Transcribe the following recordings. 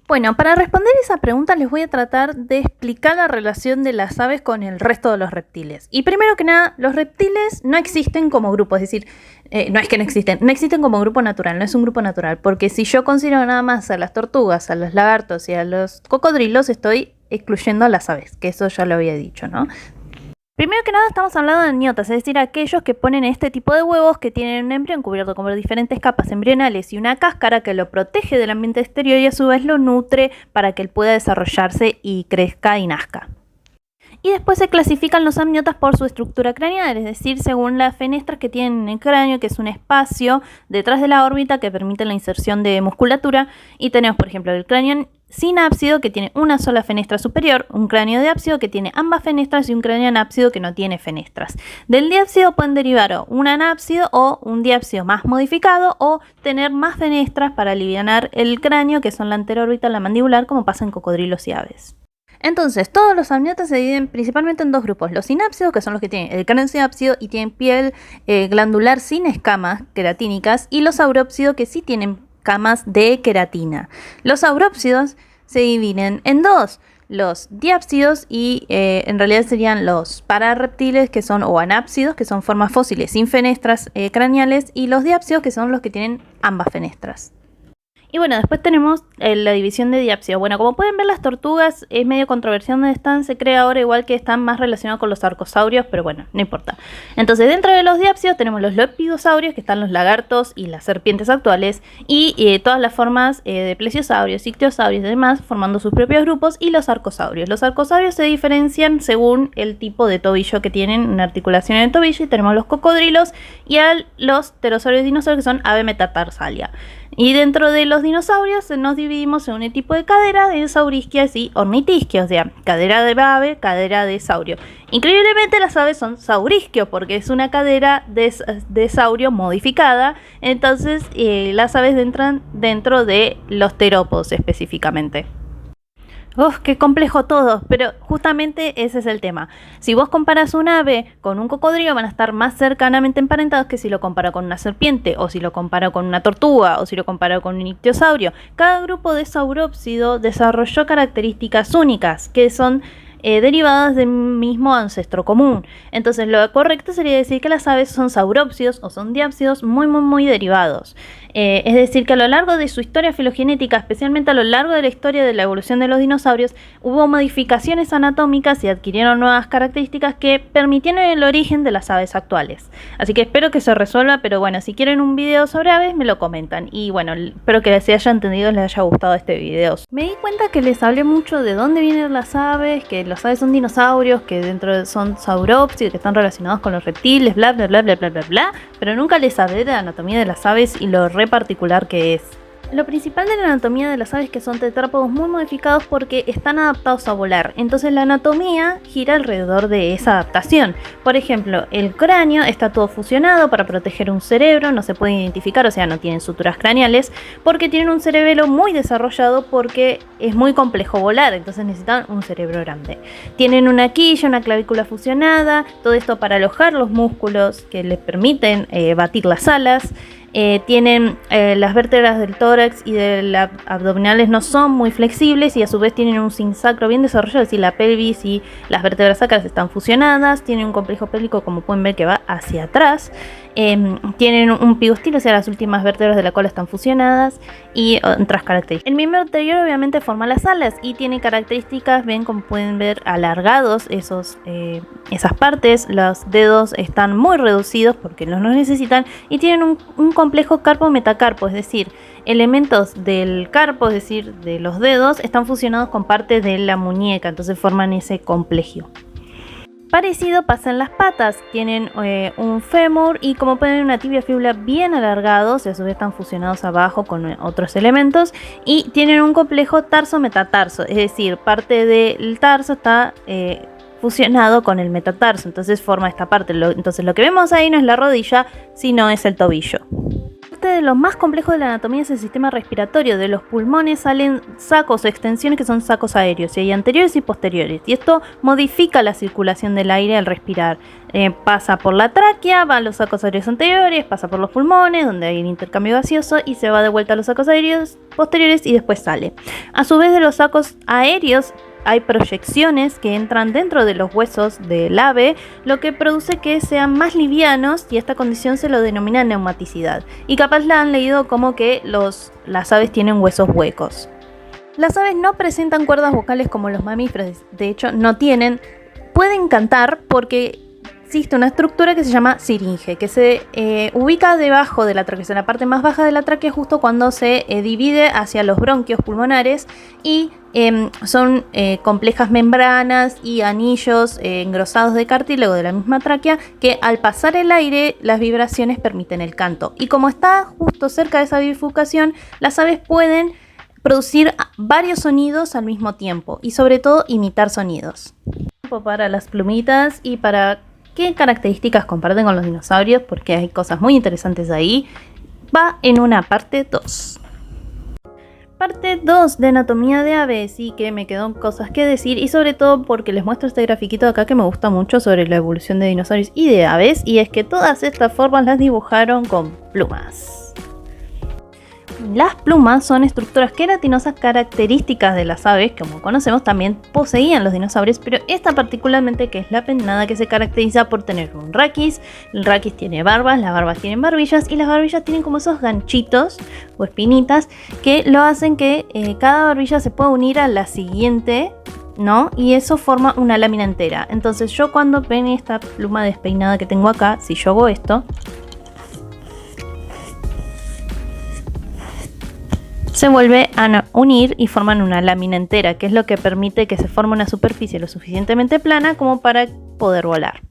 Bueno, para responder esa pregunta les voy a tratar de explicar la relación de las aves con el resto de los reptiles. Y primero que nada, los reptiles no existen como grupo, es decir, no es que no existen como grupo natural, no es un grupo natural, porque si yo considero nada más a las tortugas, a los lagartos y a los cocodrilos, estoy excluyendo a las aves, que eso ya lo había dicho, ¿no? Primero que nada estamos hablando de amniotas, es decir, aquellos que ponen este tipo de huevos que tienen un embrión cubierto con diferentes capas embrionales y una cáscara que lo protege del ambiente exterior y a su vez lo nutre para que él pueda desarrollarse y crezca y nazca. Y después se clasifican los amniotas por su estructura craneal, es decir, según las fenestras que tienen en el cráneo, que es un espacio detrás de la órbita que permite la inserción de musculatura. Y tenemos, por ejemplo, el cráneo sin ábsido, que tiene una sola fenestra superior, un cráneo de ábsido que tiene ambas fenestras y un cráneo anábsido que no tiene fenestras. Del diábsido pueden derivar o un anábsido o un diábsido más modificado o tener más fenestras para alivianar el cráneo, que son la anterórbita, la mandibular, como pasa en cocodrilos y aves. Entonces, todos los amniotas se dividen principalmente en dos grupos. Los sinápsidos, que son los que tienen el cráneo sinápsido y tienen piel glandular sin escamas queratínicas, y los saurópsidos, que sí tienen camas de queratina. Los saurópsidos se dividen en dos. Los diápsidos y en realidad serían los pararreptiles, que son, o anápsidos, que son formas fósiles sin fenestras craneales, y los diápsidos, que son los que tienen ambas fenestras. Y bueno, después tenemos la división de diápsidos. Bueno, como pueden ver, las tortugas es medio controversial donde están. Se cree ahora igual que están más relacionados con los arcosaurios, pero bueno, no importa. Entonces, dentro de los diápsidos tenemos los lepidosaurios, que están los lagartos y las serpientes actuales, y todas las formas de plesiosaurios, ictiosaurios y demás, formando sus propios grupos, y los arcosaurios. Los arcosaurios se diferencian según el tipo de tobillo que tienen, una articulación en el tobillo, y tenemos los cocodrilos y los pterosaurios dinosaurios, que son ave metatarsalia. Y dentro de los dinosaurios nos dividimos en un tipo de cadera, en saurisquias y ornitisquios, o sea, cadera de ave, cadera de saurio. Increíblemente las aves son saurisquios porque es una cadera de saurio modificada, entonces las aves entran dentro de los terópodos específicamente. ¡Qué complejo todo! Pero justamente ese es el tema. Si vos comparas un ave con un cocodrilo, van a estar más cercanamente emparentados que si lo comparo con una serpiente, o si lo comparo con una tortuga, o si lo comparo con un ictiosaurio. Cada grupo de saurópsido desarrolló características únicas, que son derivadas del mismo ancestro común. Entonces lo correcto sería decir que las aves son saurópsidos o son diápsidos muy derivados. Es decir, que a lo largo de su historia filogenética, especialmente a lo largo de la historia de la evolución de los dinosaurios, hubo modificaciones anatómicas y adquirieron nuevas características que permitieron el origen de las aves actuales. Así que espero que se resuelva, pero bueno, si quieren un video sobre aves, me lo comentan. Y bueno, espero que se haya entendido y les haya gustado este video. Me di cuenta que les hablé mucho de dónde vienen las aves, que los aves son dinosaurios, que dentro son saurópsidos, que están relacionados con los reptiles, bla, pero nunca les hablé de la anatomía de las aves y lo particular que es. Lo principal de la anatomía de las aves es que son tetrápodos muy modificados porque están adaptados a volar, entonces la anatomía gira alrededor de esa adaptación. Por ejemplo, el cráneo está todo fusionado para proteger un cerebro, no se puede identificar, o sea, no tienen suturas craneales, porque tienen un cerebelo muy desarrollado porque es muy complejo volar, entonces necesitan un cerebro grande. Tienen una quilla, una clavícula fusionada, todo esto para alojar los músculos que les permiten batir las alas. Tienen las vértebras del tórax y de las abdominales no son muy flexibles y a su vez tienen un sinsacro bien desarrollado, es decir, la pelvis y las vértebras sacras están fusionadas, tienen un complejo pélvico como pueden ver que va hacia atrás, tienen un pigostilo, o sea, las últimas vértebras de la cola están fusionadas y otras características. El miembro anterior obviamente forma las alas y tiene características, ven como pueden ver, alargados esas partes, los dedos están muy reducidos porque no los necesitan y tienen un complejo carpo-metacarpo, es decir, elementos del carpo, es decir, de los dedos, están fusionados con parte de la muñeca, entonces forman ese complejo. Parecido pasa en las patas, tienen un fémur y como pueden ver una tibia fíbula bien alargados y a su vez están fusionados abajo con otros elementos y tienen un complejo tarso-metatarso, es decir, parte del tarso está fusionado con el metatarso, entonces forma esta parte. Entonces lo que vemos ahí no es la rodilla, sino es el tobillo. parte de lo más complejo de la anatomía es el sistema respiratorio. De los pulmones salen sacos o extensiones que son sacos aéreos, y hay anteriores y posteriores. Y esto modifica la circulación del aire al respirar. Pasa por la tráquea, va a los sacos aéreos anteriores, pasa por los pulmones, donde hay el intercambio gaseoso, y se va de vuelta a los sacos aéreos posteriores y después sale. A su vez, de los sacos aéreos hay proyecciones que entran dentro de los huesos del ave, lo que produce que sean más livianos, y esta condición se lo denomina neumaticidad. Y capaz la han leído como que las aves tienen huesos huecos. Las aves no presentan cuerdas vocales como los mamíferos, de hecho no tienen. Pueden cantar porque existe una estructura que se llama siringe, que se ubica debajo de la tráquea, en la parte más baja de la tráquea, justo cuando se divide hacia los bronquios pulmonares, y son complejas membranas y anillos engrosados de cartílago de la misma tráquea, que al pasar el aire las vibraciones permiten el canto. Y como está justo cerca de esa bifurcación, las aves pueden producir varios sonidos al mismo tiempo y sobre todo imitar sonidos. Para las plumitas y para qué características comparten con los dinosaurios, porque hay cosas muy interesantes ahí, va en una parte 2. Parte 2 de anatomía de aves, y que me quedan cosas que decir, y sobre todo porque les muestro este grafiquito de acá que me gusta mucho sobre la evolución de dinosaurios y de aves, y es que todas estas formas las dibujaron con plumas. Las plumas son estructuras queratinosas características de las aves, que como conocemos también poseían los dinosaurios, pero esta particularmente, que es la pennada, que se caracteriza por tener un raquis. El raquis tiene barbas, las barbas tienen barbillas, y las barbillas tienen como esos ganchitos o espinitas que lo hacen que cada barbilla se pueda unir a la siguiente, ¿no? Y eso forma una lámina entera. Entonces yo, cuando ven esta pluma despeinada que tengo acá, si yo hago esto, se vuelve a unir y forman una lámina entera, que es lo que permite que se forme una superficie lo suficientemente plana como para poder volar.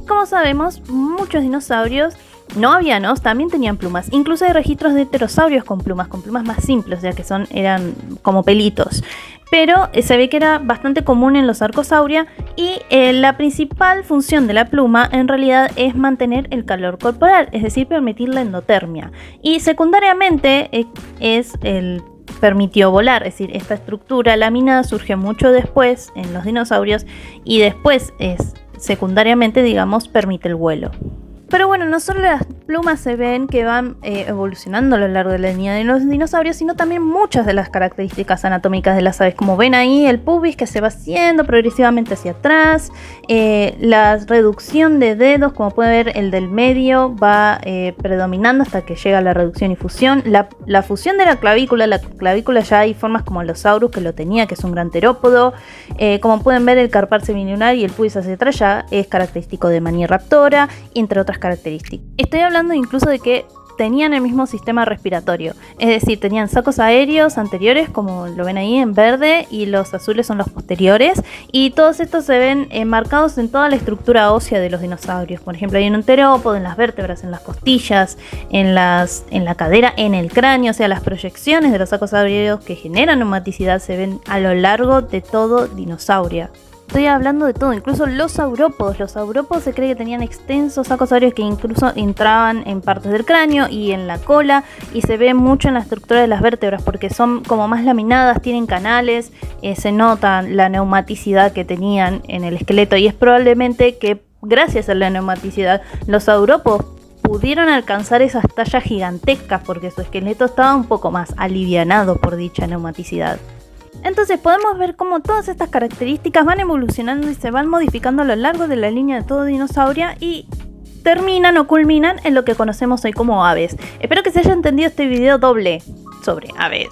Como sabemos, muchos dinosaurios no avianos también tenían plumas. Incluso hay registros de pterosaurios con plumas más simples, ya que eran como pelitos. Pero se ve que era bastante común en los Arcosauria, y la principal función de la pluma en realidad es mantener el calor corporal, es decir, permitir la endotermia. Y secundariamente permitió volar, es decir, esta estructura laminada surge mucho después en los dinosaurios, y después secundariamente, digamos, permite el vuelo. Pero bueno, no solo las plumas se ven que van evolucionando a lo largo de la línea de los dinosaurios, sino también muchas de las características anatómicas de las aves. Como ven ahí, el pubis que se va haciendo progresivamente hacia atrás, la reducción de dedos, como pueden ver, el del medio va predominando hasta que llega a la reducción y fusión. La fusión de la clavícula ya hay formas como el Allosaurus, que lo tenía, que es un gran terópodo. Como pueden ver, el carpal semilunar y el pubis hacia atrás ya es característico de Maniraptora, entre otras características. Estoy hablando incluso de que tenían el mismo sistema respiratorio, es decir, tenían sacos aéreos anteriores, como lo ven ahí en verde, y los azules son los posteriores, y todos estos se ven marcados en toda la estructura ósea de los dinosaurios. Por ejemplo, hay un enterópodo en las vértebras, en las costillas, en la cadera, en el cráneo. O sea, las proyecciones de los sacos aéreos que generan neumaticidad se ven a lo largo de todo dinosaurio. Estoy hablando de todo, incluso los saurópodos. Los saurópodos se cree que tenían extensos sacos aéreos que incluso entraban en partes del cráneo y en la cola, y se ve mucho en la estructura de las vértebras porque son como más laminadas, tienen canales, se nota la neumaticidad que tenían en el esqueleto, y es probablemente que gracias a la neumaticidad los saurópodos pudieron alcanzar esas tallas gigantescas porque su esqueleto estaba un poco más alivianado por dicha neumaticidad. Entonces podemos ver cómo todas estas características van evolucionando y se van modificando a lo largo de la línea de todo dinosaurio, y terminan o culminan en lo que conocemos hoy como aves. Espero que se haya entendido este video doble sobre aves.